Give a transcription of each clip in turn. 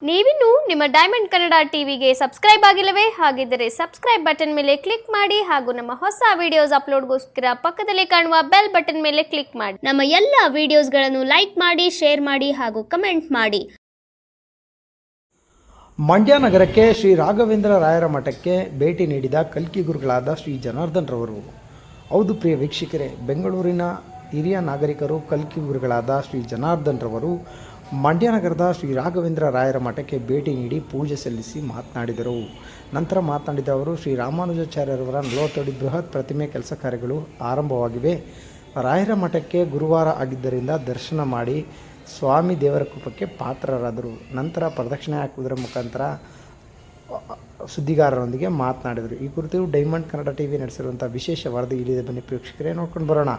ನೀವಿನ್ನು ನಿಮ್ಮ ಡೈಮಂಡ್ ಕನ್ನಡ ಟಿವಿಗೆ ಸಬ್ಸ್ಕ್ರೈಬ್ ಆಗಿಲ್ಲವೇ? ಹಾಗಿದ್ದರೆ ಸಬ್ಸ್ಕ್ರೈಬ್ ಬಟನ್ ಮೇಲೆ ಕ್ಲಿಕ್ ಮಾಡಿ ಹಾಗೂ ನಮ್ಮ ಹೊಸ ವಿಡಿಯೋಸ್ ಅಪ್ಲೋಡ್ಗೋಸ್ಕರ ಪಕ್ಕದಲ್ಲಿ ಕಾಣುವ ಬೆಲ್ ಬಟನ್ ಮೇಲೆ ಕ್ಲಿಕ್ ಮಾಡಿ. ನಮ್ಮ ಎಲ್ಲ ವಿಡಿಯೋಸ್ಗಳನ್ನು ಲೈಕ್ ಮಾಡಿ, ಶೇರ್ ಮಾಡಿ ಹಾಗೂ ಕಮೆಂಟ್ ಮಾಡಿ. ಮಂಡ್ಯ ನಗರಕ್ಕೆ ಶ್ರೀ ರಾಘವೇಂದ್ರ ರಾಯರ ಮಠಕ್ಕೆ ಭೇಟಿ ನೀಡಿದ ಕಲ್ಕಿ ಗುರುಗಳಾದ ಶ್ರೀ ಜನಾರ್ದನ್ ರವರು. ಹೌದು ಪ್ರಿಯ ವೀಕ್ಷಕರೇ, ಬೆಂಗಳೂರಿನ ಹಿರಿಯ ನಾಗರಿಕರು ಕಲ್ಕಿ ಗುರುಗಳಾದ ಶ್ರೀ ಜನಾರ್ದನ್ ರವರು ಮಂಡ್ಯ ನಗರದ ಶ್ರೀ ರಾಘವೇಂದ್ರ ರಾಯರ ಮಠಕ್ಕೆ ಭೇಟಿ ನೀಡಿ ಪೂಜೆ ಸಲ್ಲಿಸಿ ಮಾತನಾಡಿದರು. ನಂತರ ಮಾತನಾಡಿದ ಅವರು, ಶ್ರೀ ರಾಮಾನುಜಾಚಾರ್ಯರವರ 40 ಅಡಿ ಬೃಹತ್ ಪ್ರತಿಮೆ ಕೆಲಸ ಕಾರ್ಯಗಳು ಆರಂಭವಾಗಿವೆ. ರಾಯರ ಮಠಕ್ಕೆ ಗುರುವಾರ ಆಗಿದ್ದರಿಂದ ದರ್ಶನ ಮಾಡಿ ಸ್ವಾಮಿ ದೇವರ ಕೃಪಕ್ಕೆ ಪಾತ್ರರಾದರು. ನಂತರ ಪ್ರದಕ್ಷಿಣೆ ಹಾಕುವುದರ ಮುಖಾಂತರ ಸುದ್ದಿಗಾರರೊಂದಿಗೆ ಮಾತನಾಡಿದರು. ಈ ಕುರಿತು ಡೈಮಂಡ್ ಕನ್ನಡ ಟಿವಿ ನಡೆಸಿರುವಂಥ ವಿಶೇಷ ವರದಿ ಇಲ್ಲಿದೆ, ಬನ್ನಿ ಪ್ರೇಕ್ಷಕರೇ ನೋಡ್ಕೊಂಡು ಬರೋಣ.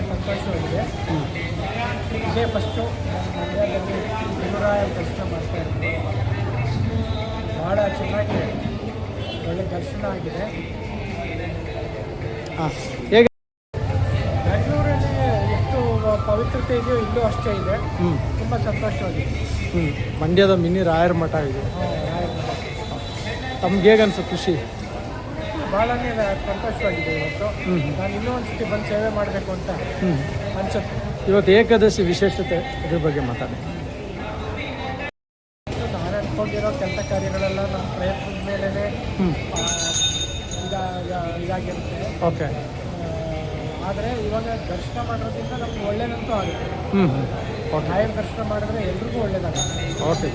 ಸಂತೋಷವಾಗಿದೆ. ಇದೇ ಫಸ್ಟು ಮಂಡ್ಯದಲ್ಲಿ ಗುರುರಾಯ ದರ್ಶನ ಮಾಡ್ತಾ ಇರೋದು. ಭಾಳ ಚೆನ್ನಾಗಿ ಒಳ್ಳೆ ದರ್ಶನ ಆಗಿದೆ. ಹೇಗೆ ಬೆಂಗಳೂರಲ್ಲಿ ಎಷ್ಟು ಪವಿತ್ರತೆ ಇದೆಯೋ ಇಲ್ಲೂ ಅಷ್ಟೇ ಇದೆ. ತುಂಬ ಸಂತೋಷವಾಗಿದೆ. ಮಂಡ್ಯದ ಮಿನಿ ರಾಯರ ಮಠ ಇದೆ. ತಮ್ಗೆ ಹೇಗೆ ಅನ್ಸುತ್ತೆ? ಖುಷಿ? ಭಾಳನೇ ಸಂತೋಷವಾಗಿದೆ. ಇವತ್ತು ನಾನು ಇನ್ನೂ ಒಂದು ಸತಿ ಬಂದು ಸೇವೆ ಮಾಡಬೇಕು ಅಂತ ಅನ್ಸುತ್ತೆ. ಇವತ್ತು ಏಕಾದಶಿ ವಿಶೇಷತೆ ಇದ್ರ ಬಗ್ಗೆ ಮಾತಾಡಿ. ನಾನು ಅಂದ್ಕೊಂಡಿರೋ ಕೆಲಸ ಕಾರ್ಯಗಳೆಲ್ಲ ನಮ್ಮ ಪ್ರಯತ್ನದ ಮೇಲೇ ಇದಾಗಿರುತ್ತೆ. ಓಕೆ. ಆದರೆ ಇವಾಗ ದರ್ಶನ ಮಾಡೋದ್ರಿಂದ ನಮ್ಗೆ ಒಳ್ಳೇದಂತೂ ಆಗುತ್ತೆ. ಓಕೆ. ರಾಯರ ದರ್ಶನ ಮಾಡಿದ್ರೆ ಎಲ್ರಿಗೂ ಒಳ್ಳೇದಾಗುತ್ತೆ. ಓಕೆ.